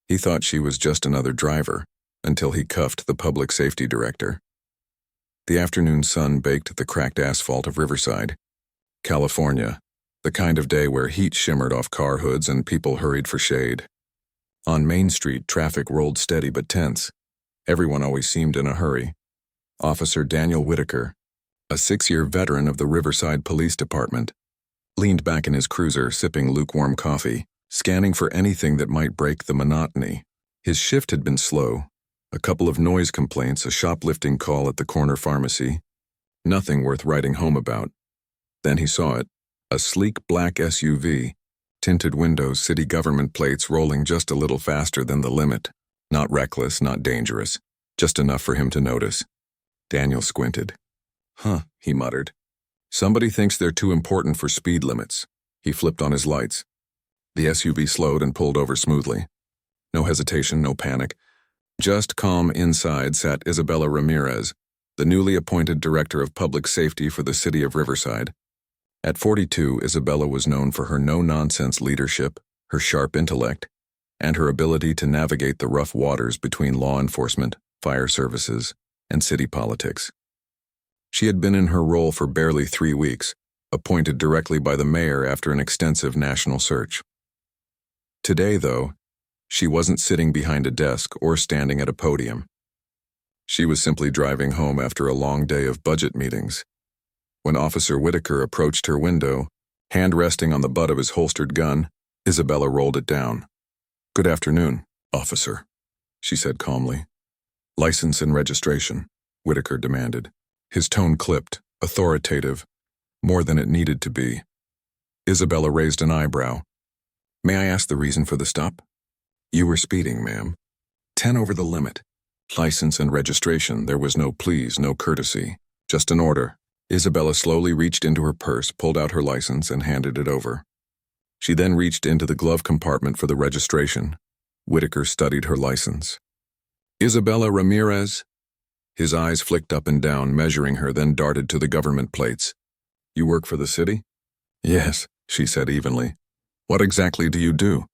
He thought she was just another driver, until he cuffed the public safety director. The afternoon sun baked the cracked asphalt of Riverside, California, the kind of day where heat shimmered off car hoods and people hurried for shade. On Main Street, traffic rolled steady but tense. Everyone always seemed in a hurry. Officer Daniel Whitaker, a 6-year veteran of the Riverside Police Department, leaned back in his cruiser sipping lukewarm coffee, scanning for anything that might break the monotony. His shift had been slow. A couple of noise complaints, a shoplifting call at the corner pharmacy. Nothing worth writing home about. Then he saw it, a sleek black SUV, tinted windows, city government plates rolling just a little faster than the limit. Not reckless, not dangerous, just enough for him to notice. Daniel squinted. Huh, he muttered. Somebody thinks they're too important for speed limits. He flipped on his lights. The SUV slowed and pulled over smoothly. No hesitation, no panic. Just calm inside sat Isabella Ramirez, the newly appointed Director of Public Safety for the city of Riverside. At 42, Isabella was known for her no-nonsense leadership, her sharp intellect, and her ability to navigate the rough waters between law enforcement, fire services, and city politics. She had been in her role for barely 3 weeks, appointed directly by the mayor after an extensive national search. Today, though, she wasn't sitting behind a desk or standing at a podium. She was simply driving home after a long day of budget meetings. When Officer Whitaker approached her window, hand resting on the butt of his holstered gun, Isabella rolled it down. "Good afternoon, officer," she said calmly. "License and registration," Whitaker demanded. His tone clipped, authoritative, more than it needed to be. Isabella raised an eyebrow. "May I ask the reason for the stop?" "You were speeding, ma'am. 10 over the limit. License and registration, there was no please, no courtesy. Just an order." Isabella slowly reached into her purse, pulled out her license, and handed it over. She then reached into the glove compartment for the registration. Whitaker studied her license. "Isabella Ramirez?" His eyes flicked up and down, measuring her, then darted to the government plates. "You work for the city?" "Yes," she said evenly. "What exactly do you do?"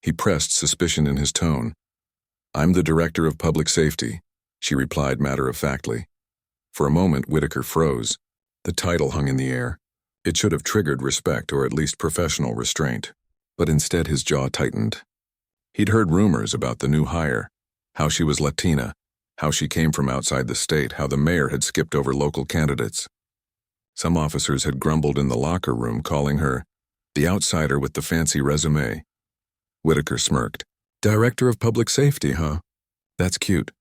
He pressed suspicion in his tone. "I'm the Director of Public Safety," she replied matter-of-factly. For a moment, Whitaker froze. The title hung in the air. It should have triggered respect or at least professional restraint. But instead his jaw tightened. He'd heard rumors about the new hire, how she was Latina, how she came from outside the state, how the mayor had skipped over local candidates. Some officers had grumbled in the locker room, calling her the outsider with the fancy resume. Whitaker smirked. "Director of Public Safety, huh? That's cute."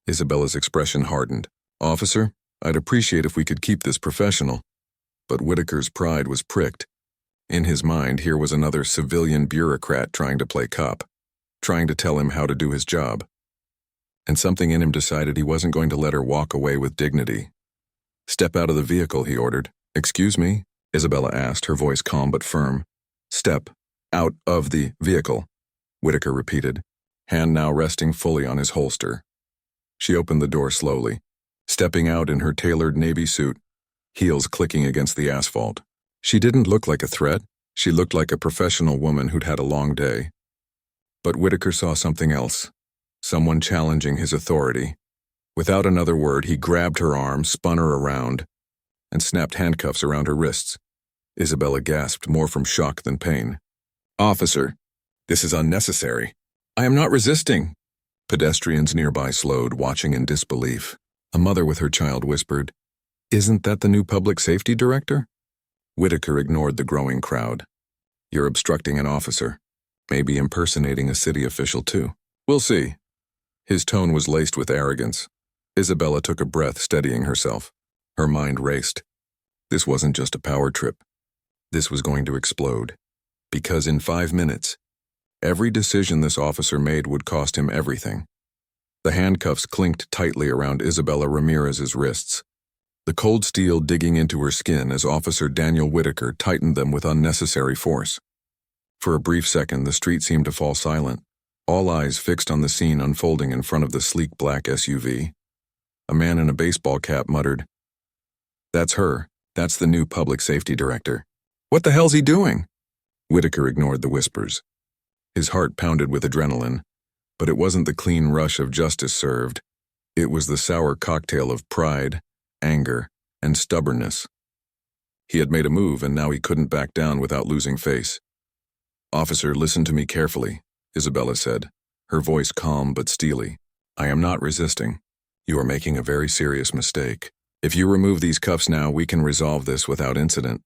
Isabella's expression hardened. "Officer, I'd appreciate if we could keep this professional." But Whitaker's pride was pricked. In his mind, here was another civilian bureaucrat trying to play cop, trying to tell him how to do his job. And something in him decided he wasn't going to let her walk away with dignity. "Step out of the vehicle," he ordered. "Excuse me?" Isabella asked, her voice calm but firm. "Step out of the vehicle," Whitaker repeated, hand now resting fully on his holster. She opened the door slowly, stepping out in her tailored navy suit, heels clicking against the asphalt. She didn't look like a threat. She looked like a professional woman who'd had a long day. But Whitaker saw something else, someone challenging his authority. Without another word, he grabbed her arm, spun her around, and snapped handcuffs around her wrists. Isabella gasped, more from shock than pain. "Officer, this is unnecessary. I am not resisting." Pedestrians nearby slowed, watching in disbelief. A mother with her child whispered, "Isn't that the new public safety director?" Whitaker ignored the growing crowd. "You're obstructing an officer. Maybe impersonating a city official, too. We'll see." His tone was laced with arrogance. Isabella took a breath, steadying herself. Her mind raced. This wasn't just a power trip. This was going to explode. Because in 5 minutes, every decision this officer made would cost him everything. The handcuffs clinked tightly around Isabella Ramirez's wrists, the cold steel digging into her skin as Officer Daniel Whitaker tightened them with unnecessary force. For a brief second, the street seemed to fall silent, all eyes fixed on the scene unfolding in front of the sleek black SUV. A man in a baseball cap muttered, "That's her. That's the new public safety director." "What the hell's he doing?" Whitaker ignored the whispers. His heart pounded with adrenaline. But it wasn't the clean rush of justice served. It was the sour cocktail of pride, anger, and stubbornness. He had made a move, and now he couldn't back down without losing face. "Officer, listen to me carefully," Isabella said, her voice calm but steely. "I am not resisting. You are making a very serious mistake. If you remove these cuffs now, we can resolve this without incident."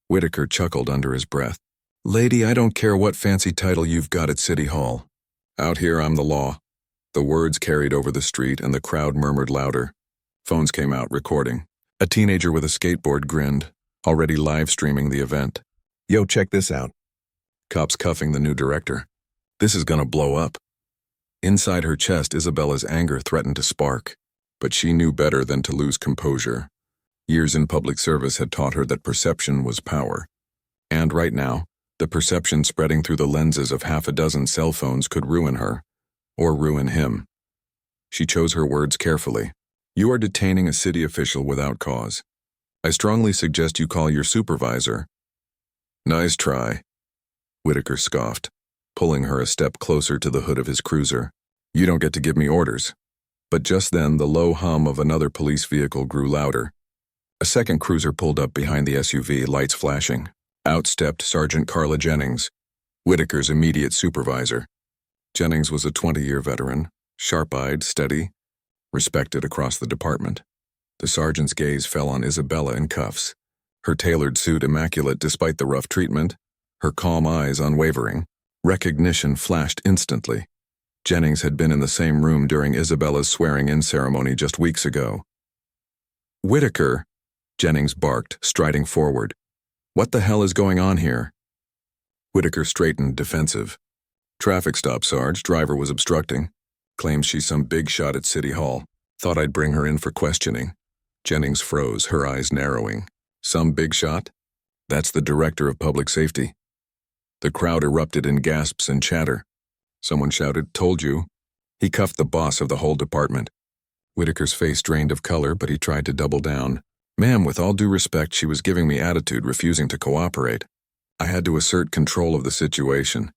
Whitaker chuckled under his breath. "Lady, I don't care what fancy title you've got at City Hall. Out here, I'm the law." The words carried over the street, and the crowd murmured louder. Phones came out, recording. A teenager with a skateboard grinned, already live-streaming the event. "Yo, check this out." Cops cuffing the new director. "This is gonna blow up." Inside her chest, Isabella's anger threatened to spark, but she knew better than to lose composure. Years in public service had taught her that perception was power. And right now, the perception spreading through the lenses of half a dozen cell phones could ruin her, or ruin him. She chose her words carefully. "You are detaining a city official without cause. I strongly suggest you call your supervisor." "Nice try," Whitaker scoffed, pulling her a step closer to the hood of his cruiser. "You don't get to give me orders." But just then, the low hum of another police vehicle grew louder. A second cruiser pulled up behind the SUV, lights flashing. Out stepped Sergeant Carla Jennings, Whitaker's immediate supervisor. Jennings was a 20-year veteran, sharp-eyed, steady, respected across the department. The sergeant's gaze fell on Isabella in cuffs, her tailored suit immaculate despite the rough treatment, her calm eyes unwavering. Recognition flashed instantly. Jennings had been in the same room during Isabella's swearing-in ceremony just weeks ago. "Whitaker," Jennings barked, striding forward. "What the hell is going on here?" Whitaker straightened, defensive. "Traffic stop, Sarge. Driver was obstructing. Claims she's some big shot at City Hall. Thought I'd bring her in for questioning." Jennings froze, her eyes narrowing. "Some big shot? That's the Director of Public Safety." The crowd erupted in gasps and chatter. Someone shouted, "Told you." He cuffed the boss of the whole department. Whitaker's face drained of color, but he tried to double down. "Ma'am, with all due respect, she was giving me attitude, refusing to cooperate. I had to assert control of the situation."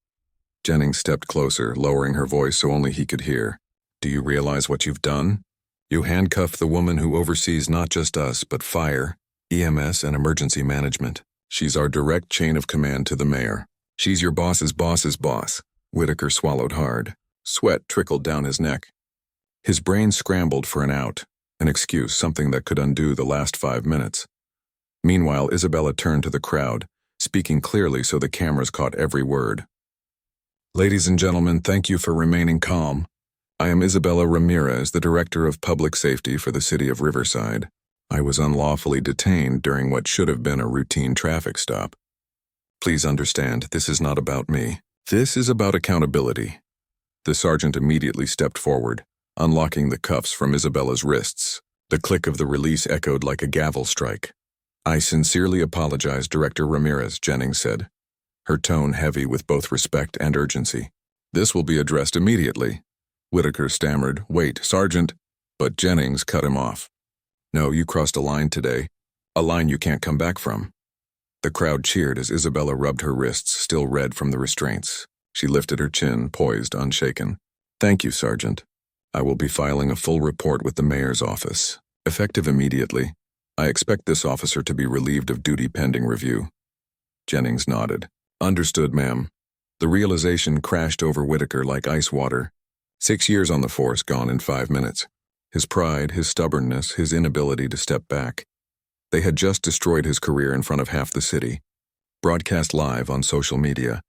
Jennings stepped closer, lowering her voice so only he could hear. "Do you realize what you've done? You handcuffed the woman who oversees not just us, but fire, EMS, and emergency management. She's our direct chain of command to the mayor. She's your boss's boss's boss." Whitaker swallowed hard. Sweat trickled down his neck. His brain scrambled for an out, an excuse, something that could undo the last 5 minutes. Meanwhile, Isabella turned to the crowd, speaking clearly so the cameras caught every word. "Ladies and gentlemen, thank you for remaining calm. I am Isabella Ramirez, the Director of Public Safety for the City of Riverside. I was unlawfully detained during what should have been a routine traffic stop. Please understand, this is not about me. This is about accountability." The sergeant immediately stepped forward, unlocking the cuffs from Isabella's wrists. The click of the release echoed like a gavel strike. "I sincerely apologize, Director Ramirez," Jennings said, her tone heavy with both respect and urgency. "This will be addressed immediately." Whitaker stammered, "Wait, Sergeant," but Jennings cut him off. "No, you crossed a line today, a line you can't come back from." The crowd cheered as Isabella rubbed her wrists, still red from the restraints. She lifted her chin, poised, unshaken. "Thank you, Sergeant. I will be filing a full report with the mayor's office. Effective immediately. I expect this officer to be relieved of duty pending review." Jennings nodded. "Understood, ma'am." The realization crashed over Whitaker like ice water. 6 years on the force gone in 5 minutes. His pride, his stubbornness, his inability to step back. They had just destroyed his career in front of half the city, broadcast live on social media.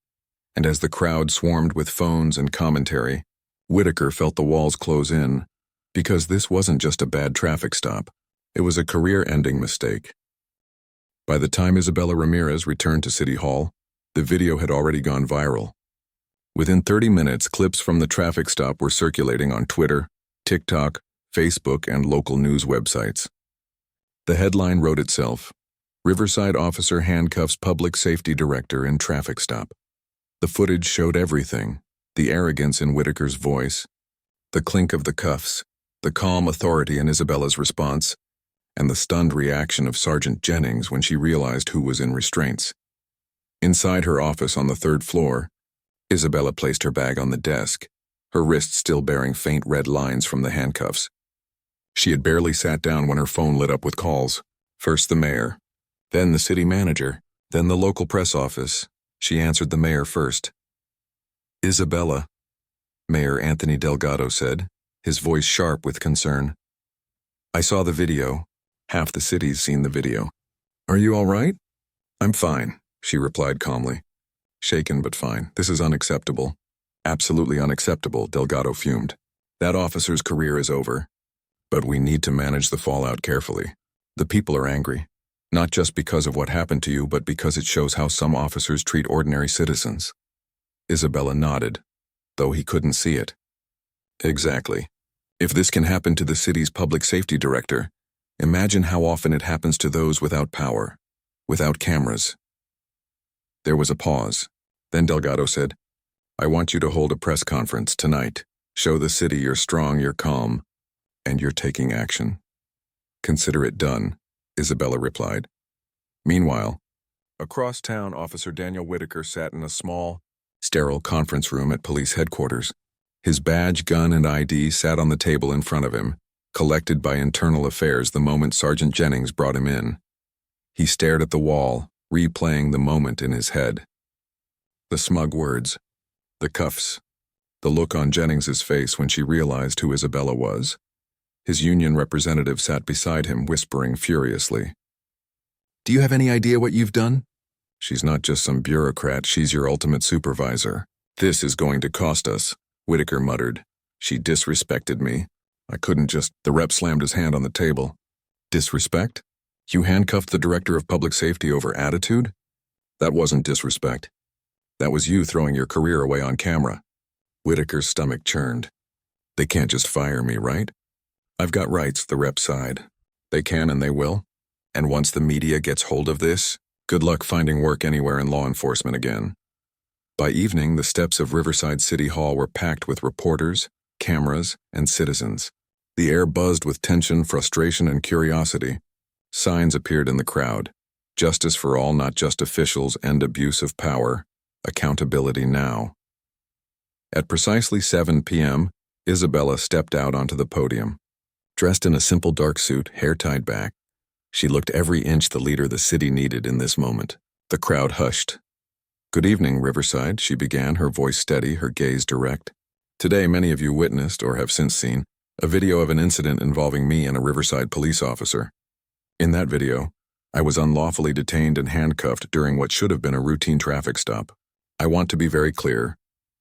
And as the crowd swarmed with phones and commentary, Whitaker felt the walls close in, because this wasn't just a bad traffic stop. It was a career-ending mistake. By the time Isabella Ramirez returned to City Hall, the video had already gone viral. Within 30 minutes, clips from the traffic stop were circulating on Twitter, TikTok, Facebook, and local news websites. The headline wrote itself: "Riverside Officer Handcuffs Public Safety Director in Traffic Stop." The footage showed everything: the arrogance in Whitaker's voice, the clink of the cuffs, the calm authority in Isabella's response, and the stunned reaction of Sergeant Jennings when she realized who was in restraints. Inside her office on the 3rd floor, Isabella placed her bag on the desk, her wrists still bearing faint red lines from the handcuffs. She had barely sat down when her phone lit up with calls. First the mayor, then the city manager, then the local press office. She answered the mayor first. "Isabella," Mayor Anthony Delgado said, his voice sharp with concern. "I saw the video. Half the city's seen the video. Are you all right?" "I'm fine," she replied calmly. "Shaken but fine. This is unacceptable." "Absolutely unacceptable," Delgado fumed. "That officer's career is over. But we need to manage the fallout carefully. The people are angry, not just because of what happened to you, but because it shows how some officers treat ordinary citizens." Isabella nodded, though he couldn't see it. "Exactly. If this can happen to the city's public safety director, imagine how often it happens to those without power, without cameras." There was a pause. Then Delgado said, "I want you to hold a press conference tonight. Show the city you're strong, you're calm, and you're taking action." "Consider it done," Isabella replied. Meanwhile, across town, Officer Daniel Whitaker sat in a small, sterile conference room at police headquarters. His badge, gun, and ID sat on the table in front of him, collected by Internal Affairs the moment Sergeant Jennings brought him in. He stared at the wall, replaying the moment in his head. The smug words, the cuffs, the look on Jennings's face when she realized who Isabella was. His union representative sat beside him, whispering furiously. "Do you have any idea what you've done?" "She's not just some bureaucrat, she's your ultimate supervisor. This is going to cost us," Whitaker muttered. "She disrespected me. I couldn't just—" The rep slammed his hand on the table. "Disrespect? You handcuffed the director of public safety over attitude? That wasn't disrespect. That was you throwing your career away on camera." Whitaker's stomach churned. "They can't just fire me, right?" "I've got rights," the rep sighed. "They can and they will. And once the media gets hold of this, good luck finding work anywhere in law enforcement again." By evening, the steps of Riverside City Hall were packed with reporters, cameras, and citizens. The air buzzed with tension, frustration, and curiosity. Signs appeared in the crowd. Justice for all, not just officials, end abuse of power. Accountability now. At precisely 7 p.m., Isabella stepped out onto the podium. Dressed in a simple dark suit, hair tied back, she looked every inch the leader the city needed in this moment. The crowd hushed. "Good evening, Riverside," she began, her voice steady, her gaze direct. "Today, many of you witnessed, or have since seen, a video of an incident involving me and a Riverside police officer. In that video, I was unlawfully detained and handcuffed during what should have been a routine traffic stop. I want to be very clear.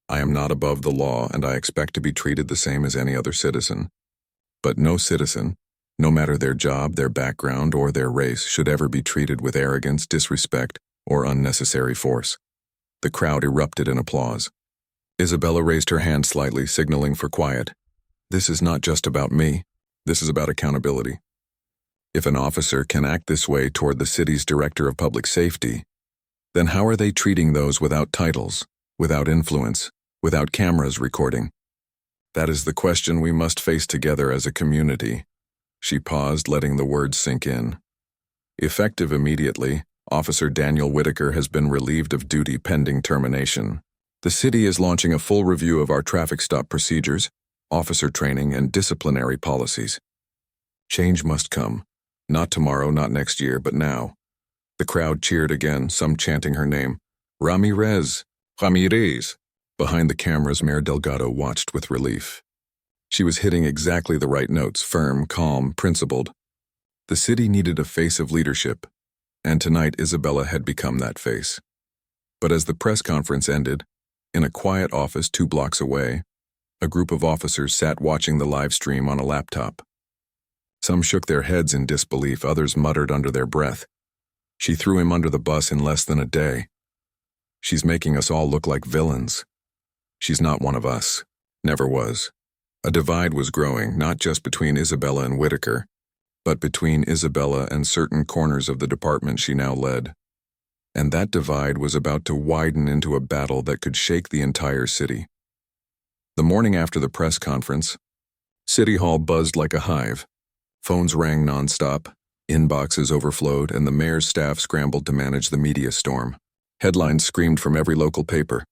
I am not above the law, and I expect to be treated the same as any other citizen. But no citizen, no matter their job, their background, or their race, should ever be treated with arrogance, disrespect, or unnecessary force." The crowd erupted in applause. Isabella raised her hand slightly, signaling for quiet. "This is not just about me. This is about accountability. If an officer can act this way toward the city's director of public safety, then how are they treating those without titles, without influence, without cameras recording? That is the question we must face together as a community." She paused, letting the words sink in. Effective immediately, Officer Daniel Whitaker has been relieved of duty pending termination. The city is launching a full review of our traffic stop procedures, officer training, and disciplinary policies. Change must come. Not tomorrow, not next year, but now. The crowd cheered again, some chanting her name. "Ramirez! Ramirez!" Behind the cameras, Mayor Delgado watched with relief. She was hitting exactly the right notes, firm, calm, principled. The city needed a face of leadership, and tonight Isabella had become that face. But as the press conference ended, in a quiet office 2 blocks away, a group of officers sat watching the live stream on a laptop. Some shook their heads in disbelief, others muttered under their breath. "She threw him under the bus in less than a day. She's making us all look like villains. She's not one of us. Never was." A divide was growing, not just between Isabella and Whitaker, but between Isabella and certain corners of the department she now led. And that divide was about to widen into a battle that could shake the entire city. The morning after the press conference, City Hall buzzed like a hive. Phones rang nonstop, inboxes overflowed, and the mayor's staff scrambled to manage the media storm. Headlines screamed from every local paper.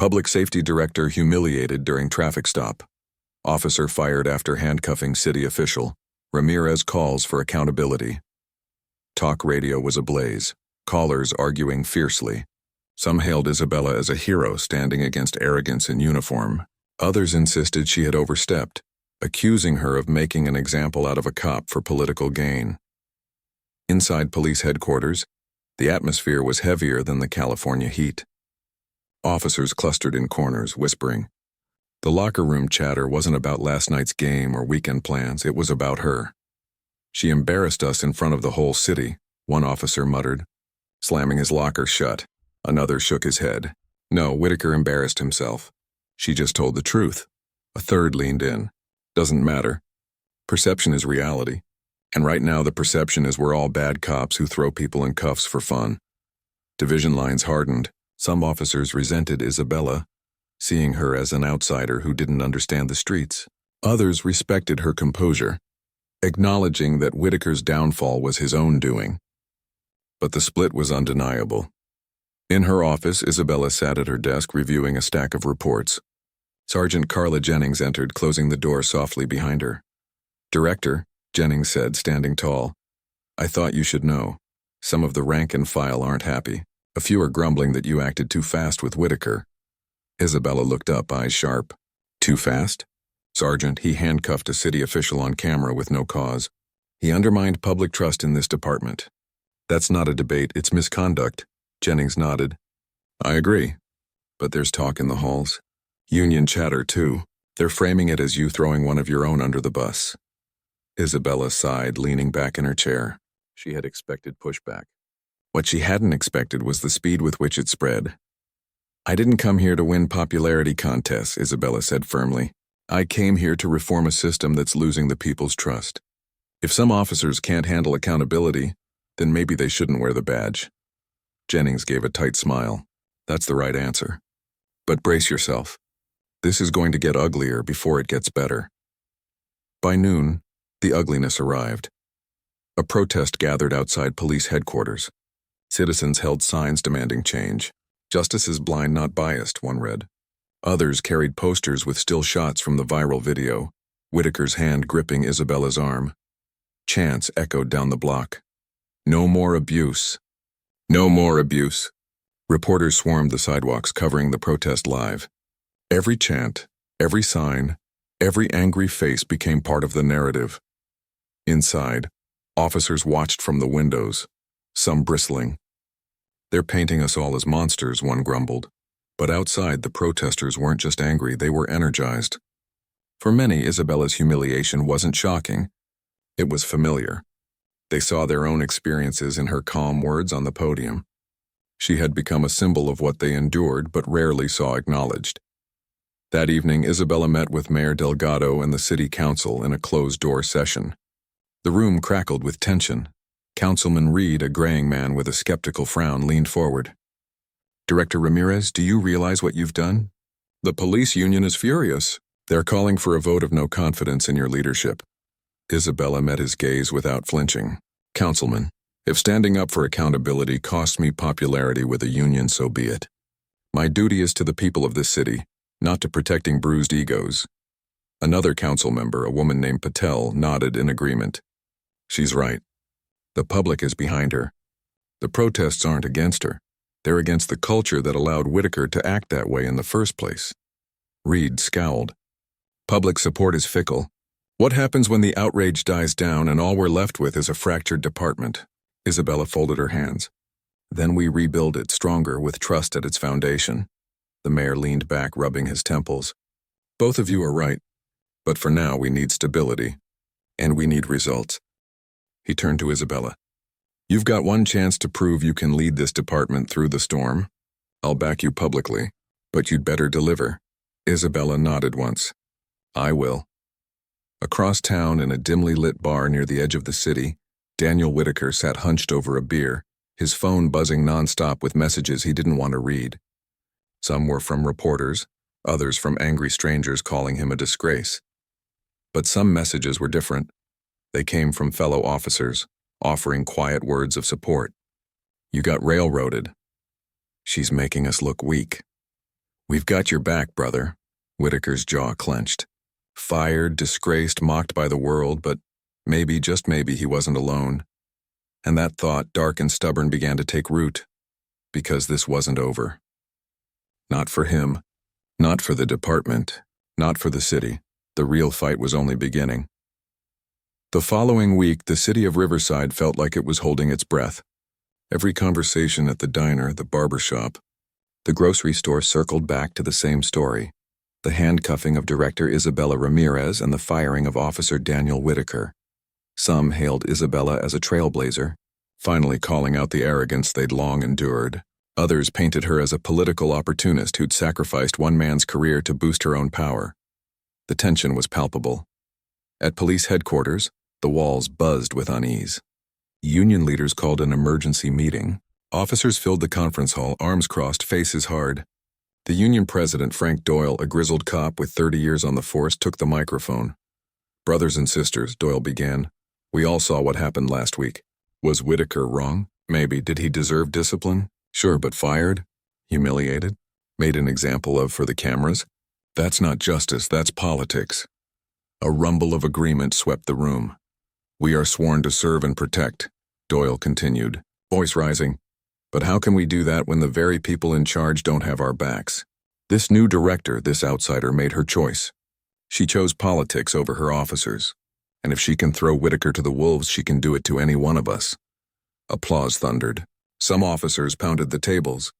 Public Safety Director humiliated during traffic stop. Officer fired after handcuffing city official. Ramirez calls for accountability. Talk radio was ablaze, callers arguing fiercely. Some hailed Isabella as a hero standing against arrogance in uniform. Others insisted she had overstepped, accusing her of making an example out of a cop for political gain. Inside police headquarters, the atmosphere was heavier than the California heat. Officers clustered in corners, whispering. The locker room chatter wasn't about last night's game or weekend plans, it was about her. She embarrassed us in front of the whole city, one officer muttered, slamming his locker shut. Another shook his head. No, Whitaker embarrassed himself. She just told the truth. A third leaned in. Doesn't matter. Perception is reality. And right now the perception is we're all bad cops who throw people in cuffs for fun. Division lines hardened. Some officers resented Isabella, seeing her as an outsider who didn't understand the streets. Others respected her composure, acknowledging that Whitaker's downfall was his own doing. But the split was undeniable. In her office, Isabella sat at her desk reviewing a stack of reports. Sergeant Carla Jennings entered, closing the door softly behind her. "Director," Jennings said, standing tall, "I thought you should know. Some of the rank and file aren't happy. A few are grumbling that you acted too fast with Whitaker." Isabella looked up, eyes sharp. "Too fast?" "Sergeant, he handcuffed a city official on camera with no cause. He undermined public trust in this department." "That's not a debate, it's misconduct." Jennings nodded. "I agree. But there's talk in the halls. Union chatter, too. They're framing it as you throwing one of your own under the bus." Isabella sighed, leaning back in her chair. She had expected pushback. What she hadn't expected was the speed with which it spread. "I didn't come here to win popularity contests," Isabella said firmly. "I came here to reform a system that's losing the people's trust. If some officers can't handle accountability, then maybe they shouldn't wear the badge." Jennings gave a tight smile. "That's the right answer. But brace yourself. This is going to get uglier before it gets better." By noon, the ugliness arrived. A protest gathered outside police headquarters. Citizens held signs demanding change. "Justice is blind, not biased," one read. Others carried posters with still shots from the viral video, Whitaker's hand gripping Isabella's arm. Chants echoed down the block. "No more abuse. No more abuse." Reporters swarmed the sidewalks, covering the protest live. Every chant, every sign, every angry face became part of the narrative. Inside, officers watched from the windows, some bristling. "They're painting us all as monsters," one grumbled. But outside, the protesters weren't just angry, they were energized. For many, Isabella's humiliation wasn't shocking. It was familiar. They saw their own experiences in her calm words on the podium. She had become a symbol of what they endured but rarely saw acknowledged. That evening, Isabella met with Mayor Delgado and the city council in a closed-door session. The room crackled with tension. Councilman Reed, a graying man with a skeptical frown, leaned forward. "Director Ramirez, do you realize what you've done? The police union is furious. They're calling for a vote of no confidence in your leadership." Isabella met his gaze without flinching. "Councilman, if standing up for accountability costs me popularity with a union, so be it. My duty is to the people of this city, not to protecting bruised egos." Another council member, a woman named Patel, nodded in agreement. "She's right. The public is behind her. The protests aren't against her. They're against the culture that allowed Whitaker to act that way in the first place." Reed scowled. "Public support is fickle. What happens when the outrage dies down and all we're left with is a fractured department?" Isabella folded her hands. "Then we rebuild it stronger with trust at its foundation." The mayor leaned back, rubbing his temples. "Both of you are right. But for now, we need stability. And we need results." He turned to Isabella. "You've got one chance to prove you can lead this department through the storm. I'll back you publicly, but you'd better deliver." Isabella nodded once. "I will." Across town, in a dimly lit bar near the edge of the city, Daniel Whitaker sat hunched over a beer, his phone buzzing nonstop with messages he didn't want to read. Some were from reporters, others from angry strangers calling him a disgrace. But some messages were different. They came from fellow officers, offering quiet words of support. "You got railroaded. She's making us look weak. "We've got your back, brother." Whitaker's jaw clenched. Fired, disgraced, mocked by the world, but maybe, just maybe, he wasn't alone. And that thought, dark and stubborn, began to take root. Because this wasn't over. Not for him. Not for the department. Not for the city. The real fight was only beginning. The following week, the city of Riverside felt like it was holding its breath. Every conversation at the diner, the barber shop, the grocery store circled back to the same story: the handcuffing of Director Isabella Ramirez and the firing of Officer Daniel Whitaker. Some hailed Isabella as a trailblazer, finally calling out the arrogance they'd long endured. Others painted her as a political opportunist who'd sacrificed one man's career to boost her own power. The tension was palpable. At police headquarters, the walls buzzed with unease. Union leaders called an emergency meeting. Officers filled the conference hall, arms crossed, faces hard. The union president, Frank Doyle, a grizzled cop with 30 years on the force, took the microphone. "Brothers and sisters," Doyle began, "we all saw what happened last week. Was Whitaker wrong? Maybe. Did he deserve discipline? Sure, but fired? Humiliated? Made an example of for the cameras? That's not justice, that's politics." A rumble of agreement swept the room. "We are sworn to serve and protect," Doyle continued, voice rising. "But how can we do that when the very people in charge don't have our backs?" This new director, this outsider, made her choice. She chose politics over her officers. And if she can throw Whitaker to the wolves, she can do it to any one of us. Applause thundered. Some officers pounded the tables.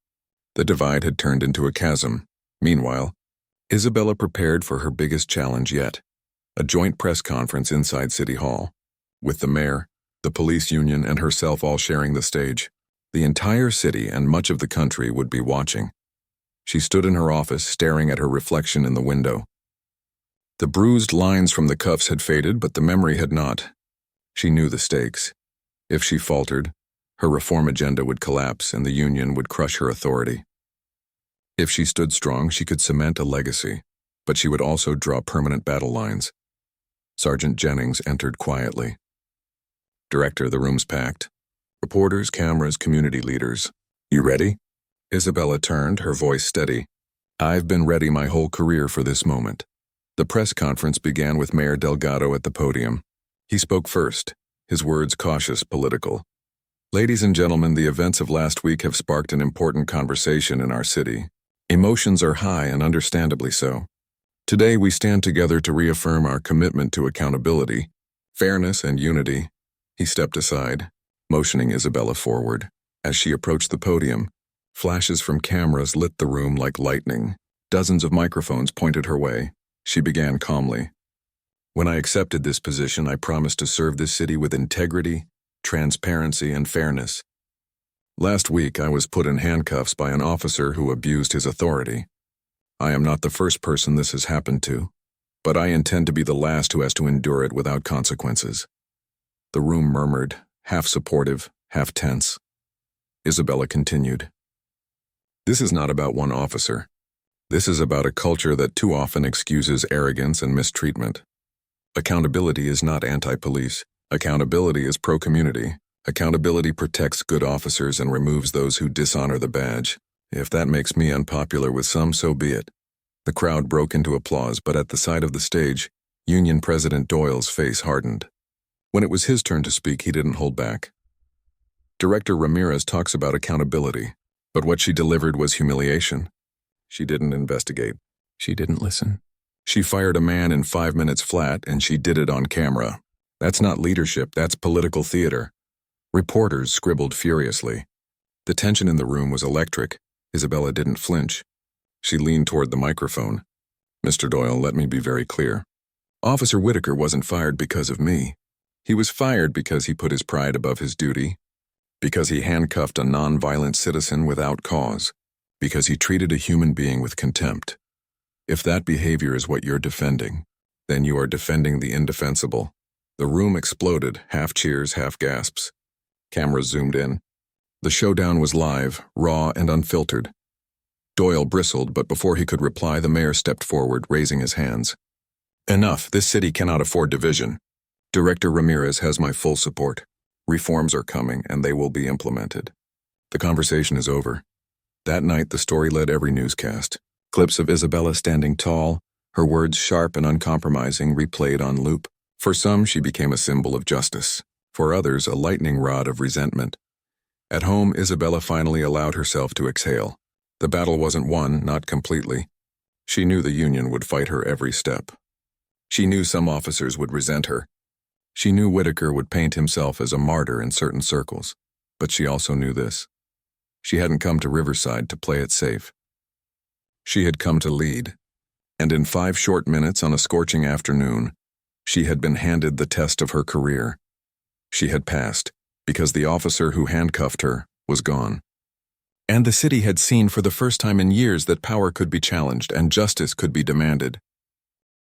The divide had turned into a chasm. Meanwhile, Isabella prepared for her biggest challenge yet: a joint press conference inside City Hall, with the mayor, the police union, and herself all sharing the stage. The entire city and much of the country would be watching. She stood in her office, staring at her reflection in the window. The bruised lines from the cuffs had faded, but the memory had not. She knew the stakes. If she faltered, her reform agenda would collapse and the union would crush her authority. If she stood strong, she could cement a legacy, but she would also draw permanent battle lines. Sergeant Jennings entered quietly. "Director, the room's packed. Reporters, cameras, community leaders. You ready?" Isabella turned, her voice steady. "I've been ready my whole career for this moment." The press conference began with Mayor Delgado at the podium. He spoke first, his words cautious, political. "Ladies and gentlemen, the events of last week have sparked an important conversation in our city. Emotions are high, and understandably so. Today we stand together to reaffirm our commitment to accountability, fairness, and unity." He stepped aside, motioning Isabella forward. As she approached the podium, flashes from cameras lit the room like lightning. Dozens of microphones pointed her way. She began calmly. "When I accepted this position, I promised to serve this city with integrity, transparency, and fairness. Last week, I was put in handcuffs by an officer who abused his authority. I am not the first person this has happened to, but I intend to be the last who has to endure it without consequences." The room murmured, half supportive, half tense. Isabella continued. "This is not about one officer. This is about a culture that too often excuses arrogance and mistreatment. Accountability is not anti-police. Accountability is pro-community. Accountability protects good officers and removes those who dishonor the badge. If that makes me unpopular with some, so be it." The crowd broke into applause, but at the side of the stage, Union President Doyle's face hardened. When it was his turn to speak, he didn't hold back. "Director Ramirez talks about accountability, but what she delivered was humiliation. She didn't investigate. She didn't listen. She fired a man in 5 minutes flat, and she did it on camera. That's not leadership, that's political theater." Reporters scribbled furiously. The tension in the room was electric. Isabella didn't flinch. She leaned toward the microphone. "Mr. Doyle, let me be very clear. Officer Whitaker wasn't fired because of me. He was fired because he put his pride above his duty, because he handcuffed a non-violent citizen without cause, because he treated a human being with contempt. If that behavior is what you're defending, then you are defending the indefensible." The room exploded, half cheers, half gasps. Cameras zoomed in. The showdown was live, raw, and unfiltered. Doyle bristled, but before he could reply, the mayor stepped forward, raising his hands. "Enough, this city cannot afford division. Director Ramirez has my full support. Reforms are coming, and they will be implemented." The conversation is over. That night, the story led every newscast. Clips of Isabella standing tall, her words sharp and uncompromising, replayed on loop. For some, she became a symbol of justice. For others, a lightning rod of resentment. At home, Isabella finally allowed herself to exhale. The battle wasn't won, not completely. She knew the union would fight her every step. She knew some officers would resent her. She knew Whitaker would paint himself as a martyr in certain circles. But she also knew this. She hadn't come to Riverside to play it safe. She had come to lead. And in 5 short minutes on a scorching afternoon, she had been handed the test of her career. She had passed, because the officer who handcuffed her was gone. And the city had seen for the first time in years that power could be challenged and justice could be demanded.